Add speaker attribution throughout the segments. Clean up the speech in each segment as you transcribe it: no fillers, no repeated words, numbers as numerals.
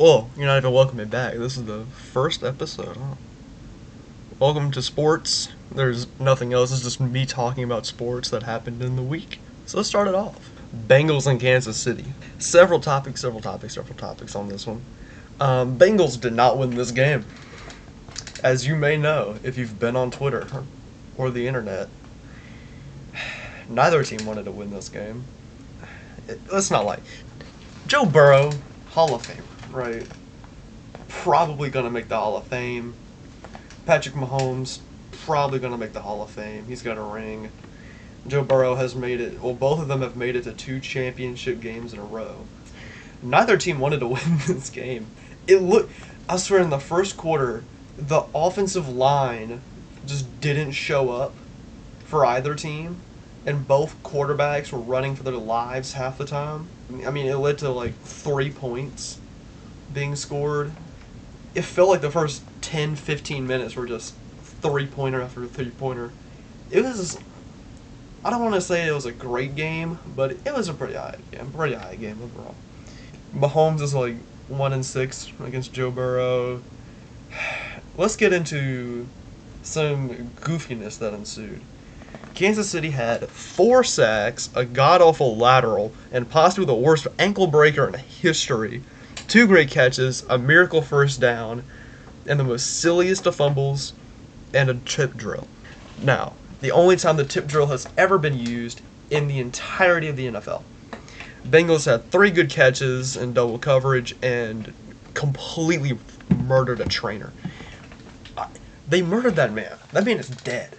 Speaker 1: Well, you're not even welcoming back. This is the first episode, huh? Welcome to sports. There's nothing else. It's just me talking about sports that happened in the week. So let's start it off. Bengals in Kansas City. Several topics on this one. Bengals did not win this game. As you may know, if you've been on Twitter or the internet, neither team wanted to win this game. Let's not lie. Joe Burrow, Hall of Famer, right? Probably going to make the Hall of Fame. Patrick Mahomes, probably going to make the Hall of Fame. He's got a ring. Joe Burrow has made it. Well, both of them have made it to 2 championship games in a row. Neither team wanted to win this game. I swear, in the first quarter, the offensive line just didn't show up for either team, and both quarterbacks were running for their lives half the time. I mean, it led to like 3 points being scored. It felt like the first 10, 15 minutes were just 3-pointer after 3-pointer. It was, I don't want to say it was a great game, but it was a pretty high game overall. Mahomes is like 1-6 against Joe Burrow. Let's get into some goofiness that ensued. Kansas City had 4 sacks, a god-awful lateral, and possibly the worst ankle breaker in history. 2 great catches, a miracle first down, and the most silliest of fumbles, and a tip drill. Now, the only time the tip drill has ever been used in the entirety of the NFL. Bengals had 3 good catches in double coverage and completely murdered a trainer. They murdered that man. That man is dead.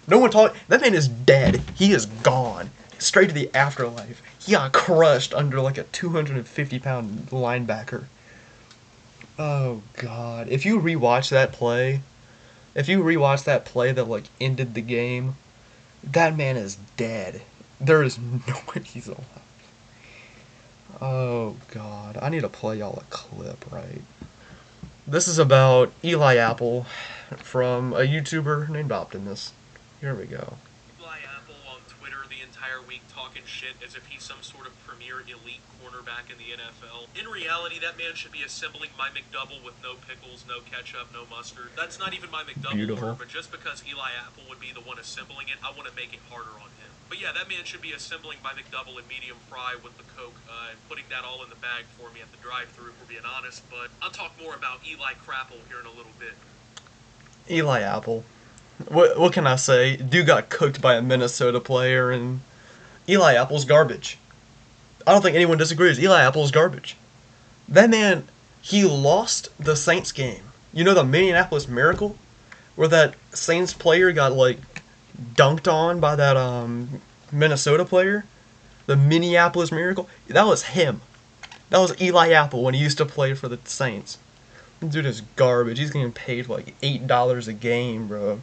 Speaker 1: No one talk. That man is dead. He is gone. Straight to the afterlife. He got crushed under like a 250-pound linebacker. Oh, God. If you rewatch that play that like ended the game, that man is dead. There is no way he's alive. Oh, God. I need to play y'all a clip, right? This is about Eli Apple from a YouTuber named Optimus. Here we go.
Speaker 2: Eli Apple on Twitter the entire week talking shit as if he's some sort of premier elite cornerback in the NFL. In reality, that man should be assembling my McDouble with no pickles, no ketchup, no mustard. That's not even my McDouble
Speaker 1: Beautiful.
Speaker 2: order, but just because Eli Apple would be the one assembling it, I want to make it harder on him. But yeah, that man should be assembling my McDouble and medium fry with the Coke and putting that all in the bag for me at the drive-thru, if we're being honest. But I'll talk more about Eli Crapple here in a little bit.
Speaker 1: Eli Apple. What can I say? Dude got cooked by a Minnesota player, and Eli Apple's garbage. I don't think anyone disagrees. Eli Apple's garbage. That man, he lost the Saints game. You know the Minneapolis Miracle? Where that Saints player got, like, dunked on by that Minnesota player? The Minneapolis Miracle? That was him. That was Eli Apple when he used to play for the Saints. This dude is garbage. He's getting paid like $8 a game, bro.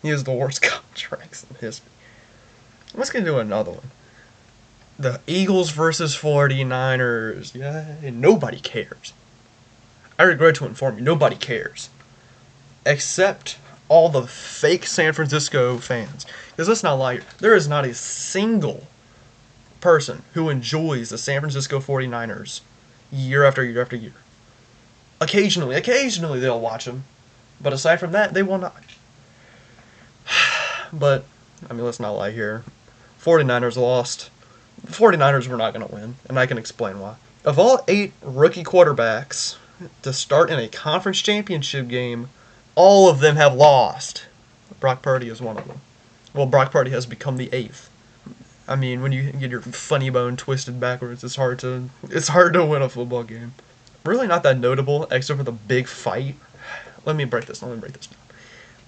Speaker 1: He has the worst contracts in history. Let's get into another one. The Eagles versus 49ers. Yay. Nobody cares. I regret to inform you, nobody cares. Except all the fake San Francisco fans. Because let's not lie, there is not a single person who enjoys the San Francisco 49ers year after year after year. Occasionally they'll watch them. But aside from that, they will not. But, I mean, let's not lie here. 49ers lost. The 49ers were not going to win, and I can explain why. Of all 8 rookie quarterbacks to start in a conference championship game, all of them have lost. Brock Purdy is one of them. Well, Brock Purdy has become the 8th. I mean, when you get your funny bone twisted backwards, it's hard to win a football game. Really not that notable, except for the big fight. Let me break this down.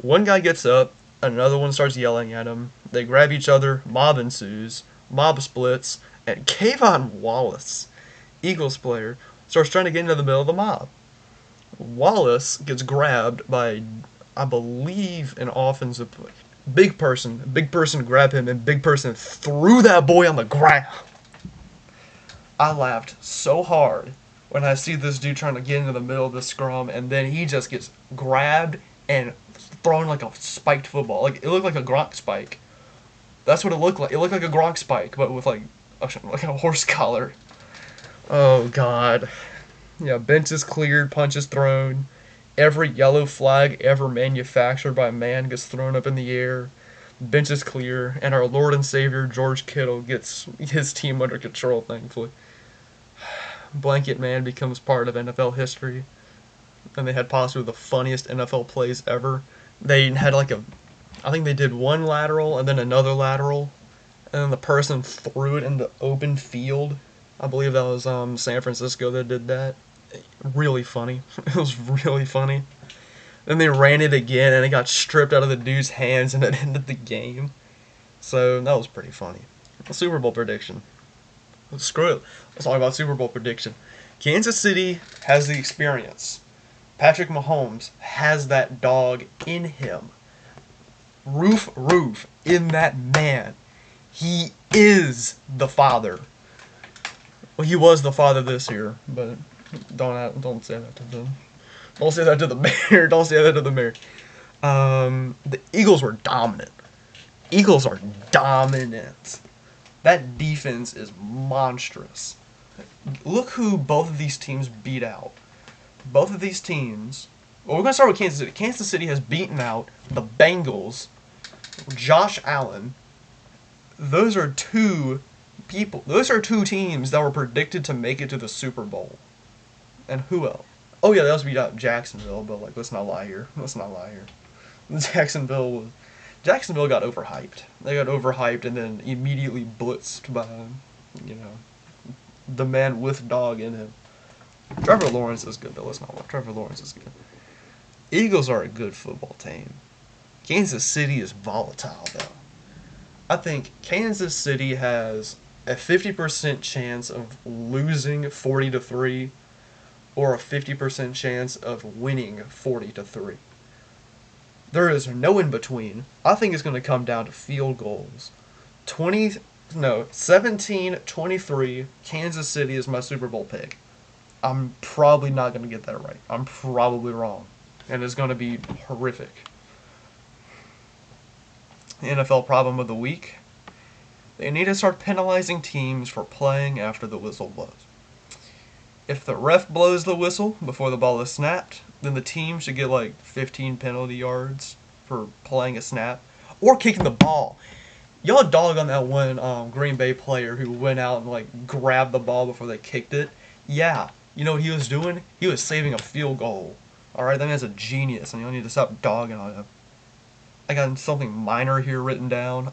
Speaker 1: One guy gets up, another one starts yelling at him. They grab each other, mob ensues, mob splits, and Kayvon Wallace, Eagles player, starts trying to get into the middle of the mob. Wallace gets grabbed by, I believe, an offensive player. Big person grabbed him, and big person threw that boy on the ground. I laughed so hard when I see this dude trying to get into the middle of the scrum, and then he just gets grabbed and thrown like a spiked football. Like, it looked like a Gronk spike. That's what it looked like. It looked like a Gronk spike, but with like a horse collar. Oh God. Yeah, benches cleared, punches thrown. Every yellow flag ever manufactured by man gets thrown up in the air. Benches clear, and our Lord and Savior George Kittle gets his team under control. Thankfully, Blanket Man becomes part of NFL history, and they had possibly the funniest NFL plays ever. They had like I think they did one lateral and then another lateral, and then the person threw it in the open field. I believe that was San Francisco that did that. Really funny. It was really funny. Then they ran it again, and it got stripped out of the dude's hands, and it ended the game. So that was pretty funny. Super Bowl prediction. Screw it. Let's talk about Super Bowl prediction. Kansas City has the experience. Patrick Mahomes has that dog in him. Roof in that man. He is the father. Well, he was the father this year, but don't say that to them. Don't say that to the mayor. Don't say that to the mayor. The Eagles were dominant. Eagles are dominant. That defense is monstrous. Look who both of these teams beat out. Both of these teams. Well, we're going to start with Kansas City. Kansas City has beaten out the Bengals, Josh Allen. Those are two people. Those are two teams that were predicted to make it to the Super Bowl. And who else? Oh yeah, they also beat out Jacksonville, but like, let's not lie here. Let's not lie here. Jacksonville got overhyped. They got overhyped and then immediately blitzed by, you know, the man with dog in him. Trevor Lawrence is good though. Let's not lie. Trevor Lawrence is good. Eagles are a good football team. Kansas City is volatile though. I think Kansas City has a 50% chance of losing 40-3 or a 50% chance of winning 40-3. There is no in between. I think it's going to come down to field goals. 17-23, Kansas City is my Super Bowl pick. I'm probably not going to get that right. I'm probably wrong. And it's going to be horrific. The NFL problem of the week. They need to start penalizing teams for playing after the whistle blows. If the ref blows the whistle before the ball is snapped, then the team should get like 15 penalty yards for playing a snap or kicking the ball. Y'all dog on that one Green Bay player who went out and like grabbed the ball before they kicked it. Yeah, you know what he was doing? He was saving a field goal. All right, that man's a genius, and you need to stop dogging on him. I got something minor here written down.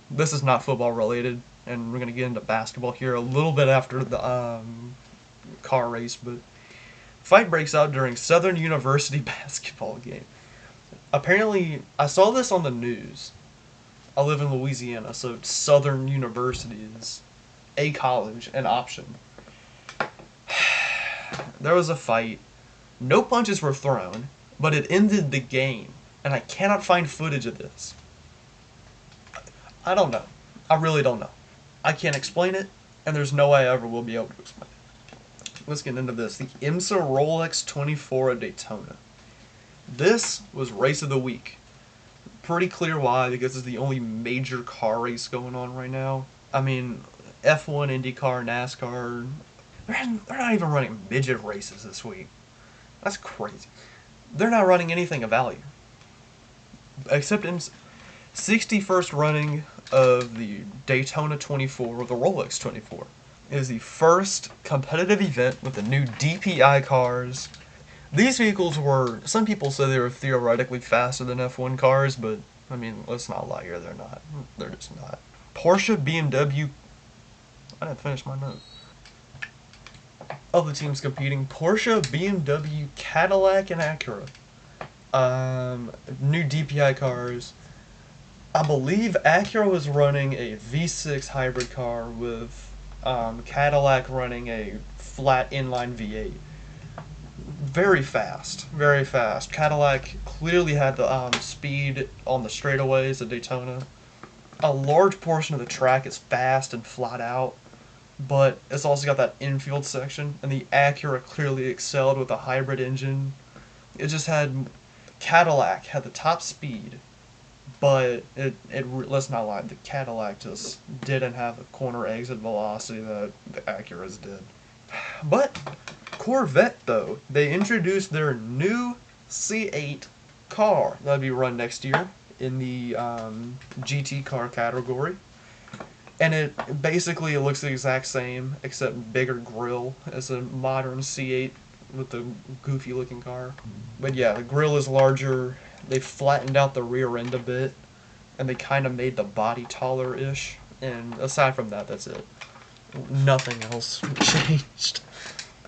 Speaker 1: This is not football related, and we're gonna get into basketball here a little bit after the car race, but fight breaks out during Southern University basketball game. Apparently, I saw this on the news. I live in Louisiana, so Southern University is a college, an option. There was a fight. No punches were thrown, but it ended the game, and I cannot find footage of this. I don't know. I really don't know. I can't explain it, and there's no way I ever will be able to explain it. Let's get into this. The IMSA Rolex 24 at Daytona. This was race of the week. Pretty clear why, because it's the only major car race going on right now. I mean, F1, IndyCar, NASCAR, they're not even running midget races this week. That's crazy. They're not running anything of value. Except in 61st running of the Daytona 24, or the Rolex 24. It is the first competitive event with the new DPI cars. These vehicles were, some people say they were theoretically faster than F1 cars, but, I mean, let's not lie here, they're not. They're just not. Porsche, BMW, I didn't finish my note. Of the teams competing, Porsche, BMW, Cadillac, and Acura. New DPI cars. I believe Acura was running a V6 hybrid car with Cadillac running a flat inline V8. Very fast, very fast. Cadillac clearly had the speed on the straightaways at Daytona. A large portion of the track is fast and flat out, but it's also got that infield section, and the Acura clearly excelled with a hybrid engine. It just had, Cadillac had the top speed, but let's not lie, the Cadillac just didn't have the corner exit velocity that the Acuras did. But Corvette, though, they introduced their new C8 car that'll be run next year in the GT car category. And it basically looks the exact same, except bigger grille as a modern C8 with the goofy looking car. But yeah, the grille is larger. They flattened out the rear end a bit, and they kind of made the body taller-ish. And aside from that, that's it. Nothing else changed.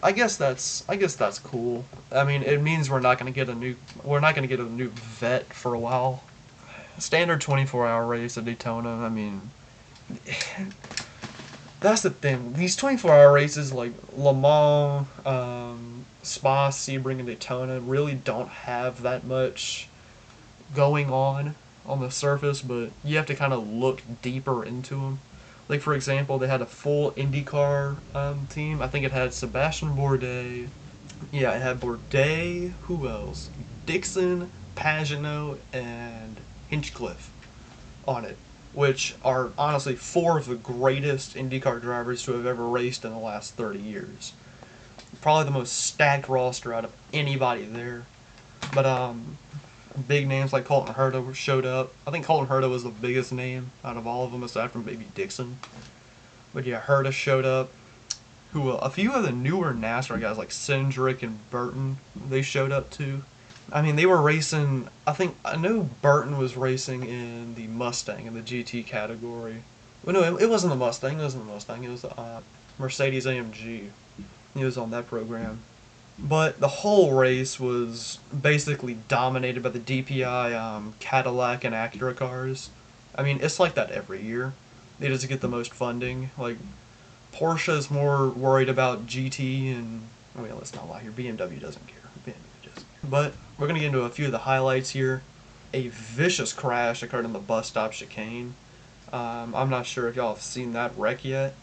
Speaker 1: I guess that's cool. I mean, it means we're not gonna get a new vet for a while. Standard 24-hour race at Daytona. I mean, that's the thing. These 24-hour races like Le Mans, Spa, Sebring, and Daytona really don't have that much going on the surface, but you have to kind of look deeper into them. Like, for example, they had a full IndyCar team. I think it had Sebastian Bourdais. Yeah, it had Bourdais. Who else? Dixon, Pagenaud, and Hinchcliffe on it, which are honestly four of the greatest IndyCar drivers to have ever raced in the last 30 years. Probably the most stacked roster out of anybody there. But big names like Colton Herta showed up. I think Colton Herta was the biggest name out of all of them, aside from maybe Dixon. But yeah, Herta showed up. A few of the newer NASCAR guys like Cindric and Burton, they showed up too. I mean, they were racing. I know Burton was racing in the Mustang in the GT category. Well, no, it wasn't the Mustang. It wasn't the Mustang. It was the Mercedes AMG. He was on that program. But the whole race was basically dominated by the DPI Cadillac and Acura cars. I mean, it's like that every year. They just get the most funding. Like, Porsche is more worried about GT and, I mean, let's not lie here, BMW doesn't care. BMW does. But we're going to get into a few of the highlights here. A vicious crash occurred in the bus stop chicane. I'm not sure if y'all have seen that wreck yet.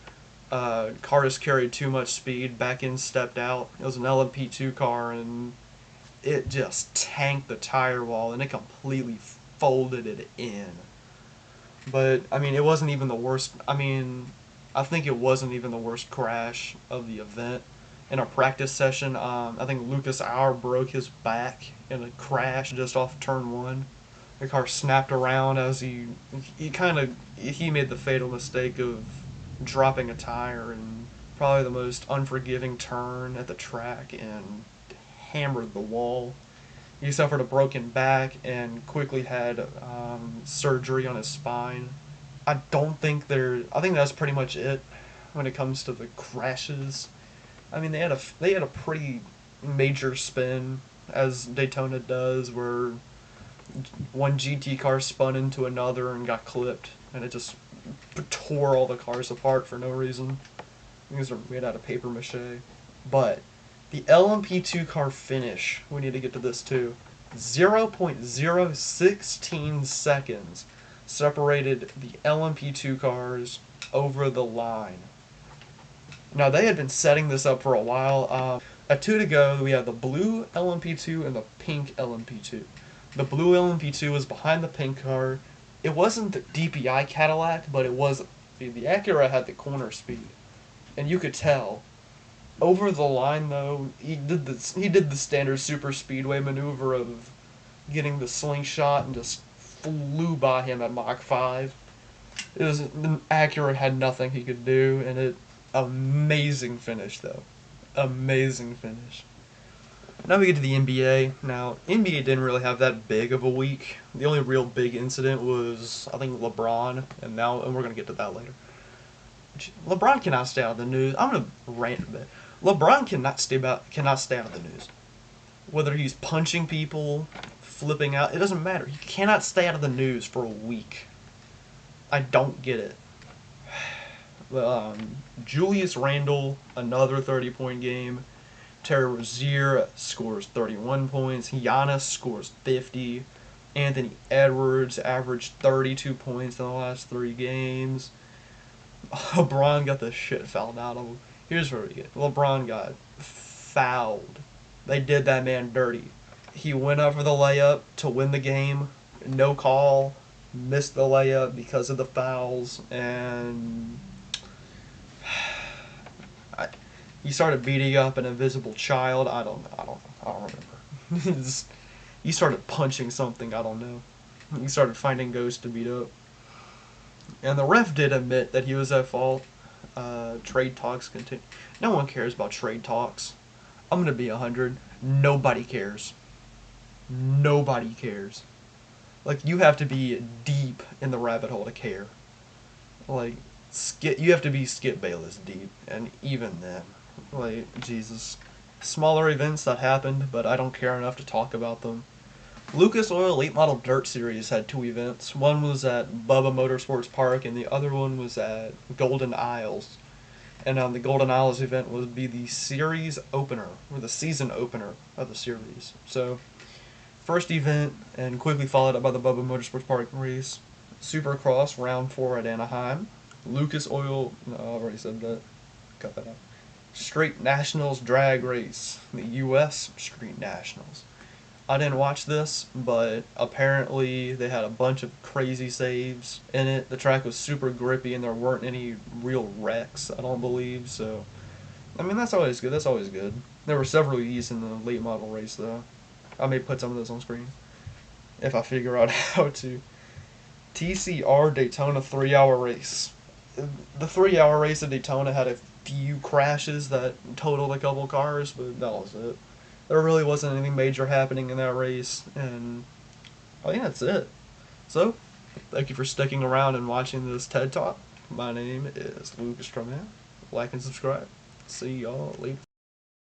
Speaker 1: Car just carried too much speed, back end stepped out. It was an LMP2 car, and it just tanked the tire wall, and it completely folded it in. But, I mean, it wasn't even the worst. I mean, I think it wasn't even the worst crash of the event. In a practice session, I think Lucas Auer broke his back in a crash just off turn 1. The car snapped around as he made the fatal mistake of dropping a tire in probably the most unforgiving turn at the track and hammered the wall. He suffered a broken back and quickly had surgery on his spine. I think that's pretty much it when it comes to the crashes. I mean, they had a pretty major spin, as Daytona does, where one GT car spun into another and got clipped, and it just tore all the cars apart for no reason. These are made out of paper mache. But the LMP2 car finish, we need to get to this too. 0.016 seconds separated the LMP2 cars over the line. Now, they had been setting this up for a while. At 2 to go, we have the blue LMP2 and the pink LMP2. The blue LMP2 was behind the pink car. It wasn't the DPI Cadillac, but it was. The Acura had the corner speed, and you could tell. Over the line, though, he did the standard super speedway maneuver of getting the slingshot and just flew by him at Mach 5. The Acura had nothing he could do, and amazing finish, though. Amazing finish. Now we get to the NBA. Now, NBA didn't really have that big of a week. The only real big incident was, I think, LeBron, and we're going to get to that later. LeBron cannot stay out of the news. I'm going to rant a bit. LeBron cannot stay out of the news. Whether he's punching people, flipping out, it doesn't matter. He cannot stay out of the news for a week. I don't get it. Julius Randle, another 30-point game. Terry Rozier scores 31 points. Giannis scores 50. Anthony Edwards averaged 32 points in the last 3 games. LeBron got the shit fouled out of him. Here's where we get. LeBron got fouled. They did that man dirty. He went up for the layup to win the game. No call. Missed the layup because of the fouls. And He started beating up an invisible child. I don't remember. He started punching something. I don't know. He started finding ghosts to beat up. And the ref did admit that he was at fault. Trade talks continue. No one cares about trade talks. I'm gonna be 100. Nobody cares. Nobody cares. Like, you have to be deep in the rabbit hole to care. Like, you have to be Skip Bayless deep, and even then, like, Jesus. Smaller events that happened, but I don't care enough to talk about them. Lucas Oil Late Model Dirt Series had 2 events. One was at Bubba Motorsports Park, and the other one was at Golden Isles. And the Golden Isles event would be the series opener, or the season opener of the series. So, first event, and quickly followed up by the Bubba Motorsports Park race. Supercross Round 4 at Anaheim. Lucas Oil, no, I already said that. Cut that out. Street Nationals Drag Race. The U.S. Street Nationals. I didn't watch this, but apparently they had a bunch of crazy saves in it. The track was super grippy and there weren't any real wrecks, I don't believe, so... I mean, that's always good. That's always good. There were several of these in the late model race, though. I may put some of those on screen if I figure out how to. TCR Daytona 3-hour race. The 3-hour race at Daytona had a few crashes that totaled a couple cars, but that was it. There really wasn't anything major happening in that race, and I think that's it. So, thank you for sticking around and watching this TED Talk. My name is Lucas Truman. Like and subscribe. See y'all later.